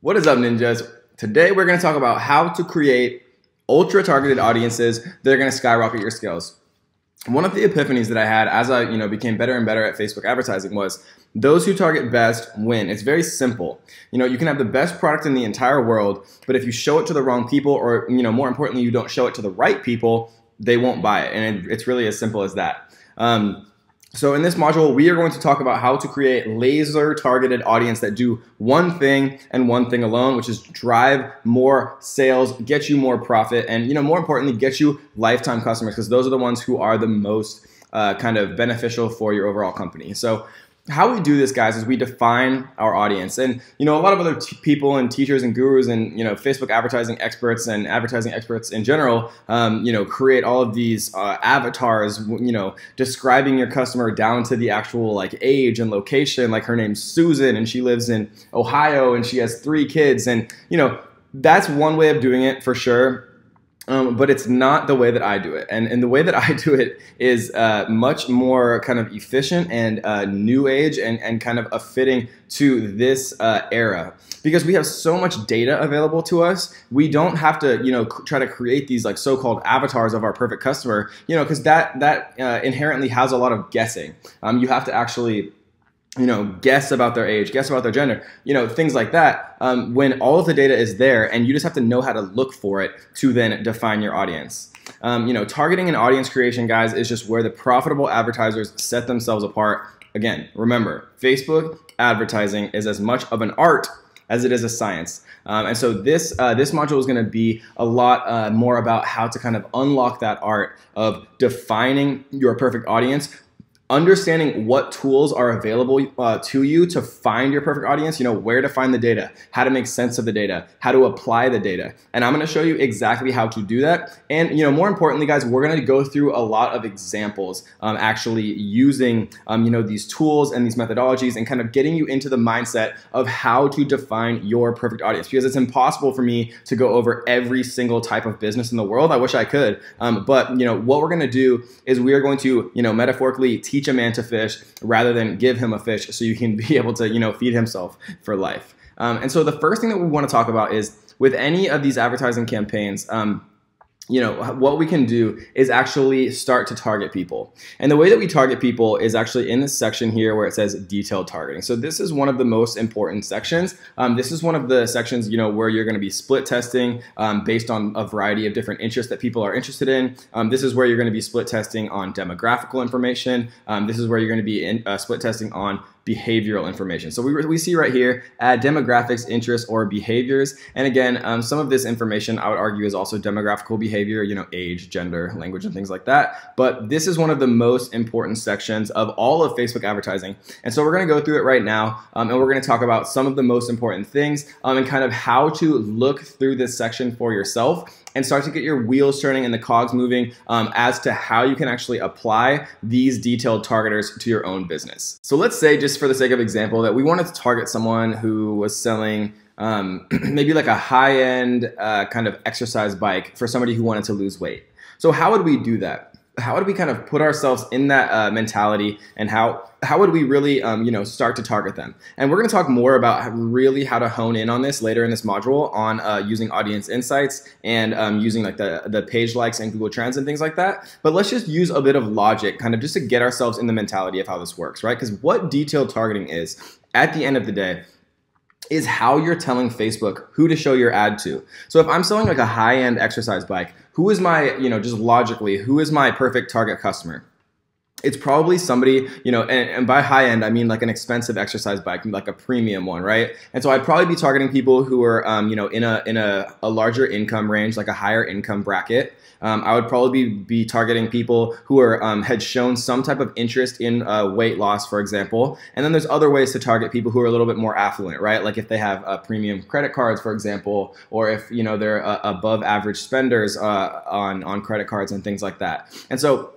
What is up, ninjas? Today we're going to talk about how to create ultra targeted audiences that are going to skyrocket your skills. One of the epiphanies that I had as I became better and better at Facebook advertising was those who target best win. It's very simple. You can have the best product in the entire world, but if you show it to the wrong people, or more importantly, you don't show it to the right people, they won't buy it. And it's really as simple as that. So in this module, we are going to talk about how to create laser targeted audience that do one thing and one thing alone, which is drive more sales, get you more profit, and more importantly, get you lifetime customers, because those are the ones who are the most kind of beneficial for your overall company. So how we do this, guys, is we define our audience. And a lot of other people and teachers and gurus and Facebook advertising experts and advertising experts in general create all of these avatars describing your customer down to the actual age and location. Like, her name's Susan and she lives in Ohio and she has 3 kids, and that's one way of doing it for sure. But it's not the way that I do it. And the way that I do it is much more kind of efficient and new age and kind of fitting to this era. Because we have so much data available to us, we don't have to try to create these so-called avatars of our perfect customer, because that inherently has a lot of guessing. You have to actually guess about their age, guess about their gender, things like that, when all of the data is there, and you just have to know how to look for it to then define your audience. Targeting and audience creation, guys, is just where the profitable advertisers set themselves apart. Again, remember, Facebook advertising is as much of an art as it is a science. And so this module is going to be a lot more about how to kind of unlock that art of defining your perfect audience, understanding what tools are available to you to find your perfect audience, where to find the data, how to make sense of the data, how to apply the data. And I'm going to show you exactly how to do that. And, more importantly, guys, we're going to go through a lot of examples actually using, these tools and these methodologies and kind of getting you into the mindset of how to define your perfect audience, because it's impossible for me to go over every single type of business in the world. I wish I could. But, what we're going to do is we are going to, metaphorically teach a man to fish rather than give him a fish so you can be able to feed himself for life. And so the first thing that we want to talk about is with any of these advertising campaigns, what we can do is actually start to target people. And the way that we target people is actually in this section here where it says detailed targeting. So this is one of the most important sections. This is one of the sections, where you're going to be split testing based on a variety of different interests that people are interested in. This is where you're going to be split testing on demographical information. This is where you're going to be split testing on behavioral information. So we see right here, add demographics, interests, or behaviors. And again, some of this information I would argue is also demographical behavior, age, gender, language, and things like that. But this is one of the most important sections of all of Facebook advertising. And so we're going to go through it right now, and we're going to talk about some of the most important things and kind of how to look through this section for yourself and start to get your wheels turning and the cogs moving as to how you can actually apply these detailed targeters to your own business. So let's say, just for the sake of example, that we wanted to target someone who was selling maybe like a high-end kind of exercise bike for somebody who wanted to lose weight. So how would we do that? How would we kind of put ourselves in that mentality, and how would we really start to target them? And we're going to talk more about really how to hone in on this later in this module on using audience insights and using the page likes and Google Trends and things like that. But let's just use a bit of logic kind of just to get ourselves in the mentality of how this works, right? Because what detailed targeting is, at the end of the day, is how you're telling Facebook who to show your ad to. So if I'm selling like a high-end exercise bike, who is my, just logically, who is my perfect target customer? It's probably somebody, and by high end, I mean like an expensive exercise bike, like a premium one, right? And so I'd probably be targeting people who are, in a larger income range, like a higher income bracket. I would probably be targeting people who are had shown some type of interest in weight loss, for example. And then there's other ways to target people who are a little bit more affluent, right? Like if they have premium credit cards, for example, or if they're above average spenders on credit cards and things like that. And so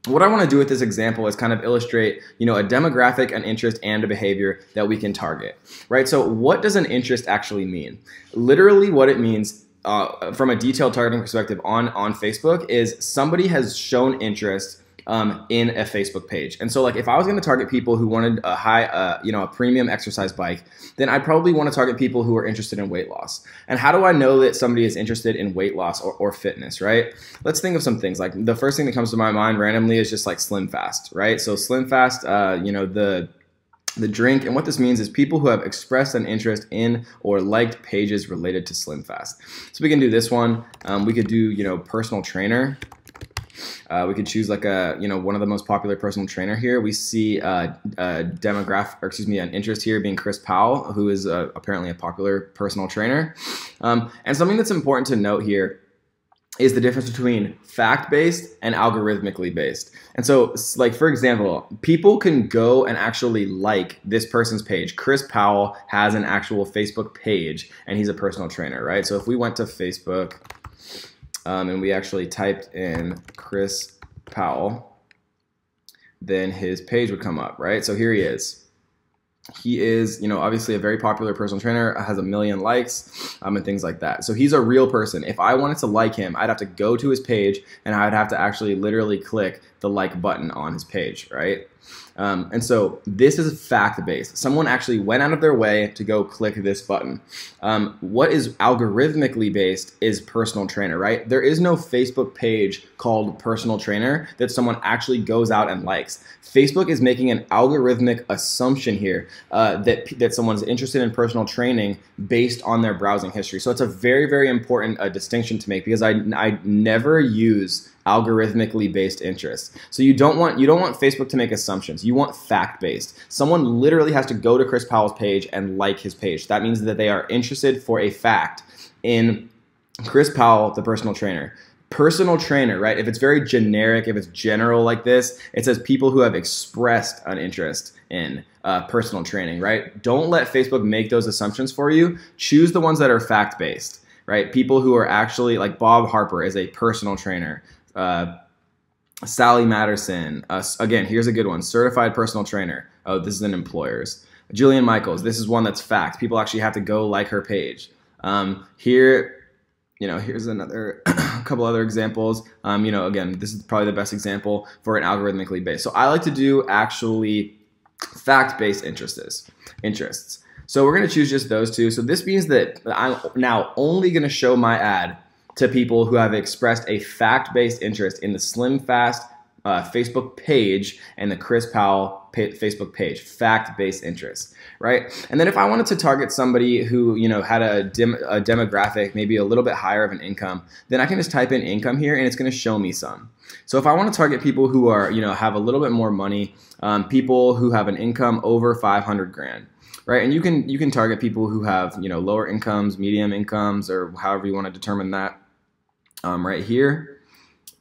what I want to do with this example is kind of illustrate, a demographic, an interest, and a behavior that we can target, right? So what does an interest actually mean? Literally what it means from a detailed targeting perspective on Facebook is somebody has shown interest in a Facebook page. And so like if I was going to target people who wanted a high, a premium exercise bike, then I'd probably want to target people who are interested in weight loss. And how do I know that somebody is interested in weight loss or fitness, right? Let's think of some things. Like the first thing that comes to my mind randomly is just like Slim Fast, right? So Slim Fast, the drink, and what this means is people who have expressed an interest in or liked pages related to Slim Fast. So we can do this one. We could do, personal trainer. We could choose like one of the most popular personal trainer here. We see an interest here being Chris Powell, who is apparently a popular personal trainer. And something that's important to note here is the difference between fact-based and algorithmically based. And so, like, for example, people can go and actually like this person's page. Chris Powell has an actual Facebook page, and he's a personal trainer, right? So if we went to Facebook and we actually typed in Chris Powell, then his page would come up, right? So here he is. He is, obviously a very popular personal trainer, has 1 million likes and things like that. So he's a real person. If I wanted to like him, I'd have to go to his page and I'd have to actually literally click the like button on his page, right? And so this is fact-based. Someone actually went out of their way to go click this button. What is algorithmically based is personal trainer, right? There is no Facebook page called personal trainer that someone actually goes out and likes. Facebook is making an algorithmic assumption here that someone's interested in personal training based on their browsing history. So it's a very, very important distinction to make, because I never use algorithmically based interests. So you don't want Facebook to make assumptions. You want fact-based. Someone literally has to go to Chris Powell's page and like his page. That means that they are interested for a fact in Chris Powell, the personal trainer. Personal trainer, right? If it's very generic, if it's general like this, it says people who have expressed an interest in personal training, right? Don't let Facebook make those assumptions for you. Choose the ones that are fact-based, right? People who are actually, like Bob Harper is a personal trainer. Sally Matterson, again, here's a good one, certified personal trainer. Oh, this is an employer's. Jillian Michaels, this is one that's fact. People actually have to go like her page. Here's another couple other examples. Again, this is probably the best example for an algorithmically based. So I like to do actually fact-based interests. So we're going to choose just those two. So this means that I'm now only going to show my ad to people who have expressed a fact-based interest in the Slim Fast Facebook page and the Chris Powell Facebook page, fact-based interest, right? And then if I wanted to target somebody who, had a demographic, maybe a little bit higher of an income, then I can just type in income here and it's going to show me some. So if I want to target people who are, have a little bit more money, people who have an income over 500 grand, right? And you can target people who have, lower incomes, medium incomes, or however you want to determine that right here.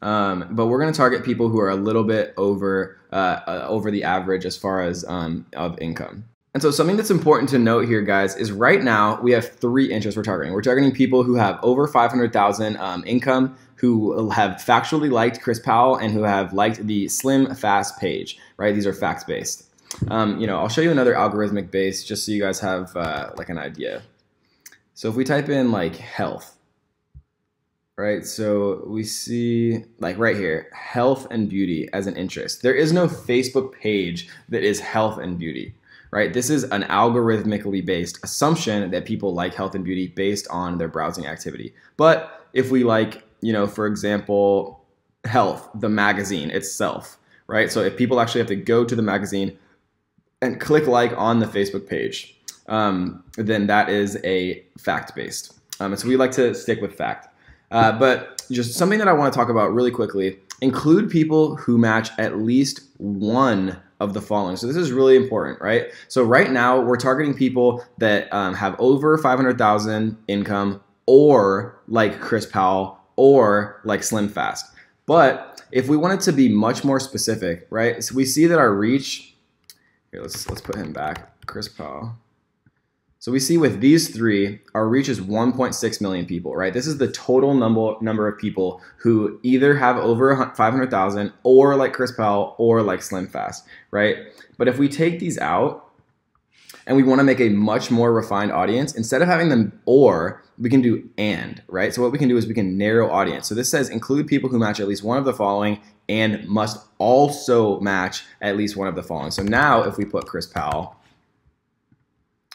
But we're going to target people who are a little bit over the average as far as of income. And so something that's important to note here, guys, is right now we have 3 interests we're targeting. We're targeting people who have over 500,000 income, who have factually liked Chris Powell, and who have liked the Slim Fast page, right? These are facts-based. I'll show you another algorithmic base just so you guys have like an idea. So if we type in like health, right? So we see like right here, health and beauty as an interest. There is no Facebook page that is health and beauty, right? This is an algorithmically based assumption that people like health and beauty based on their browsing activity. But if we like, for example, health, the magazine itself, right? So if people actually have to go to the magazine and click like on the Facebook page, then that is a fact-based. And so we like to stick with fact. But just something that I want to talk about really quickly, include people who match at least one of the following. So this is really important, right? So right now we're targeting people that have over 500,000 income, or like Chris Powell, or like Slim Fast. But if we wanted to be much more specific, right? So we see that our reach, here, let's put him back, Chris Powell. So we see with these 3, our reach is 1.6 million people, right? This is the total number of people who either have over 500,000, or like Chris Powell, or like Slim Fast, right? But if we take these out and we want to make a much more refined audience, instead of having them or, we can do and, right? So what we can do is we can narrow audience. So this says include people who match at least one of the following and must also match at least one of the following. So now if we put Chris Powell,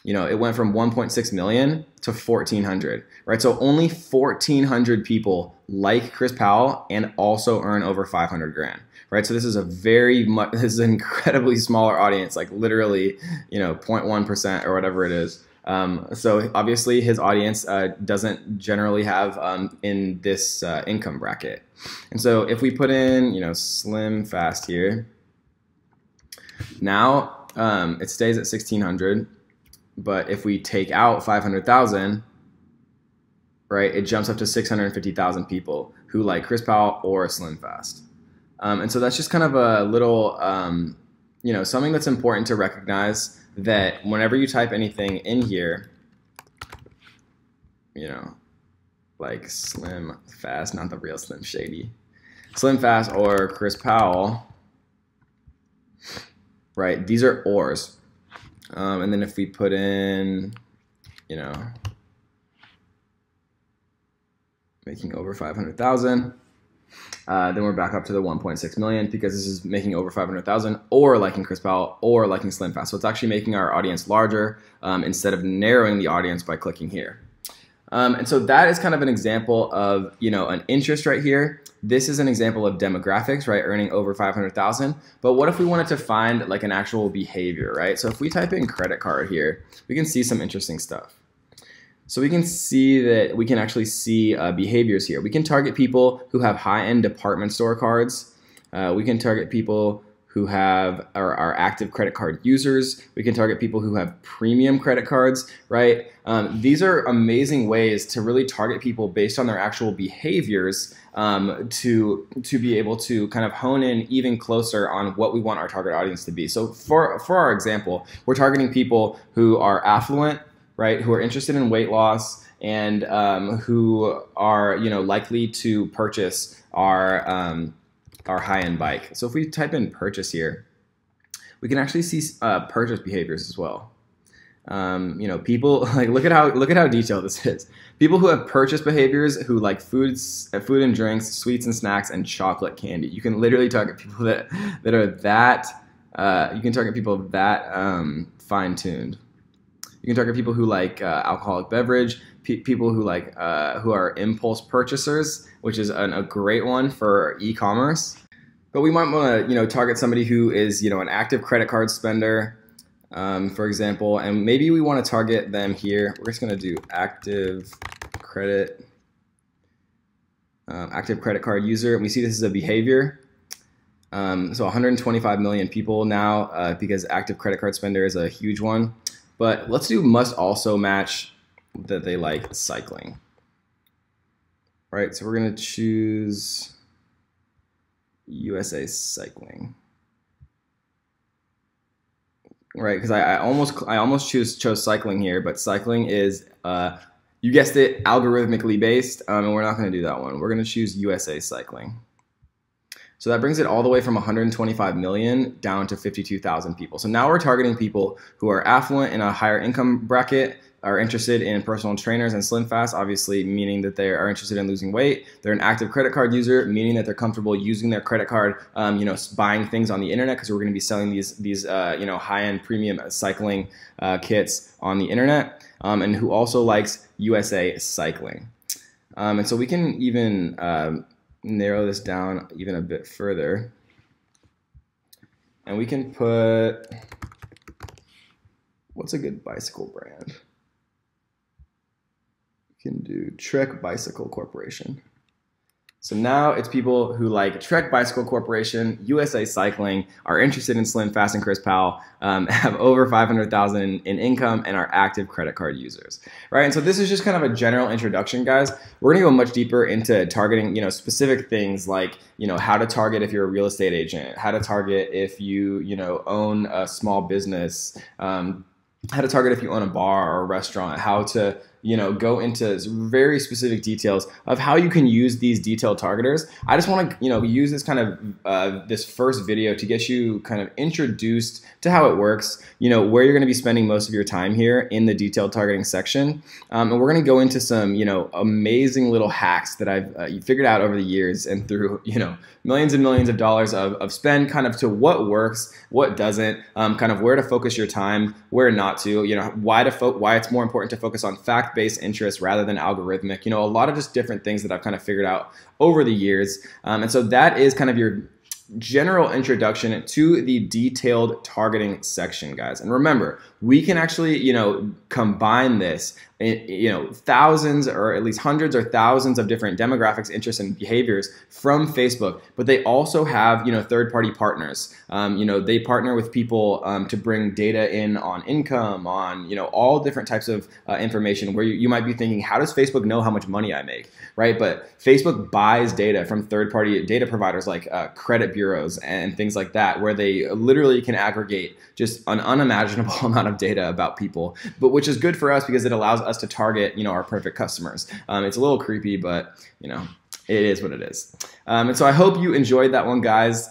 you know, it went from 1.6 million to 1,400, right? So only 1,400 people like Chris Powell and also earn over 500 grand, right? So this is this is an incredibly smaller audience, like literally, you know, 0.1% or whatever it is. So obviously his audience doesn't generally have in this income bracket. And so if we put in, you know, slim fast here, now it stays at 1,600. But if we take out 500,000, right, it jumps up to 650,000 people who like Chris Powell or Slim Fast. And so that's just kind of a little, you know, something that's important to recognize, that whenever you type anything in here, you know, like Slim Fast, not the real Slim Shady, Slim Fast or Chris Powell, right, these are ors. And then if we put in, you know, making over 500,000, then we're back up to the 1.6 million, because this is making over 500,000 or liking Chris Powell or liking Slim Fast. So it's actually making our audience larger instead of narrowing the audience by clicking here. And so that is kind of an example of, you know, an interest right here. This is an example of demographics, right? Earning over 500,000. But what if we wanted to find like an actual behavior, right? So if we type in credit card here, we can see some interesting stuff. So we can see that we can actually see behaviors here. We can target people who have high-end department store cards. We can target people who have are active credit card users. We can target people who have premium credit cards, right? These are amazing ways to really target people based on their actual behaviors, to be able to kind of hone in even closer on what we want our target audience to be. So for our example, we're targeting people who are affluent, right? Who are interested in weight loss, and who are, you know, likely to purchase our high-end bike. So if we type in purchase here, we can actually see purchase behaviors as well. You know, people like look at how detailed this is. People who have purchase behaviors who like food and drinks, sweets and snacks, and chocolate candy. You can literally target people that are that. You can target people that fine-tuned. You can target people who like alcoholic beverage, people who like who are impulse purchasers, which is a great one for e-commerce. But we might want to, you know, target somebody who is, you know, an active credit card spender, for example, and maybe we want to target them here. We're just going to do active credit card user. We see this is a behavior. So 125 million people now, because active credit card spender is a huge one. But let's do must also match that they like cycling. Right, so we're going to choose USA Cycling. Right, because I almost chose cycling here, but cycling is, you guessed it, algorithmically based, and we're not going to do that one. We're going to choose USA Cycling. So that brings it all the way from 125 million down to 52,000 people. So now we're targeting people who are affluent in a higher income bracket, are interested in personal trainers and Slim Fast, obviously meaning that they are interested in losing weight. They're an active credit card user, meaning that they're comfortable using their credit card, you know, buying things on the internet, because we're going to be selling these you know, high-end premium cycling kits on the internet, and who also likes USA Cycling. And so we can even narrow this down even a bit further, and we can put, what's a good bicycle brand? We can do Trek Bicycle Corporation. So now it's people who like Trek Bicycle Corporation, USA Cycling, are interested in Slim Fast and Chris Powell, have over 500,000 in income, and are active credit card users, right? And so this is just kind of a general introduction, guys. We're gonna go much deeper into targeting, you know, specific things like, you know, how to target if you're a real estate agent, how to target if you know, own a small business, how to target if you own a bar or a restaurant, how to, go into very specific details of how you can use these detailed targeters. I just want to, use this kind of this first video to get you kind of introduced to how it works, where you're going to be spending most of your time here in the detailed targeting section. And we're going to go into some, amazing little hacks that I've figured out over the years and through, millions and millions of dollars of spend, kind of to what works, what doesn't, kind of where to focus your time, where not to, why it's more important to focus on fact-based interest rather than algorithmic, a lot of just different things that I've kind of figured out over the years. And so that is kind of your general introduction to the detailed targeting section, guys. And remember, we can actually, combine this thousands or at least hundreds or thousands of different demographics, interests, and behaviors from Facebook, but they also have, third-party partners. They partner with people to bring data in on income, on, all different types of information where you might be thinking, how does Facebook know how much money I make, right? But Facebook buys data from third-party data providers like credit bureaus and things like that, where they literally can aggregate just an unimaginable amount of data about people, but which is good for us because it allows us to target, our perfect customers. It's a little creepy, but it is what it is. And so I hope you enjoyed that one, guys.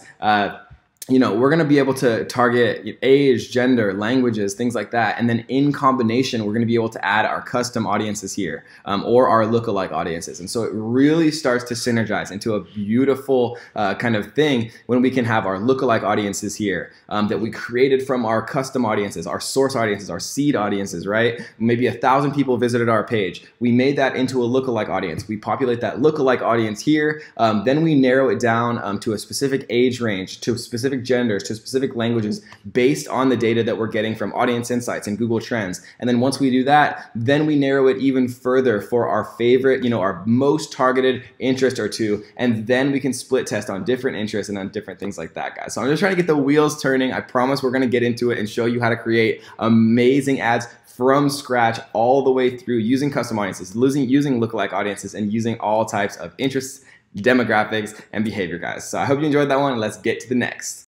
We're going to be able to target age, gender, languages, things like that. And then in combination, we're going to be able to add our custom audiences here, or our lookalike audiences. And so it really starts to synergize into a beautiful kind of thing when we can have our lookalike audiences here that we created from our custom audiences, our source audiences, our seed audiences, right? Maybe 1,000 people visited our page. We made that into a lookalike audience. We populate that lookalike audience here. Then we narrow it down to a specific age range, to specific genders, to specific languages based on the data that we're getting from Audience Insights and Google Trends. And then once we do that, then we narrow it even further for our favorite, our most targeted interest or two. And then we can split test on different interests and on different things like that, guys. So I'm just trying to get the wheels turning. I promise we're going to get into it and show you how to create amazing ads from scratch all the way through using custom audiences, using lookalike audiences, and using all types of interests, demographics, and behavior, guys. So I hope you enjoyed that one. Let's get to the next.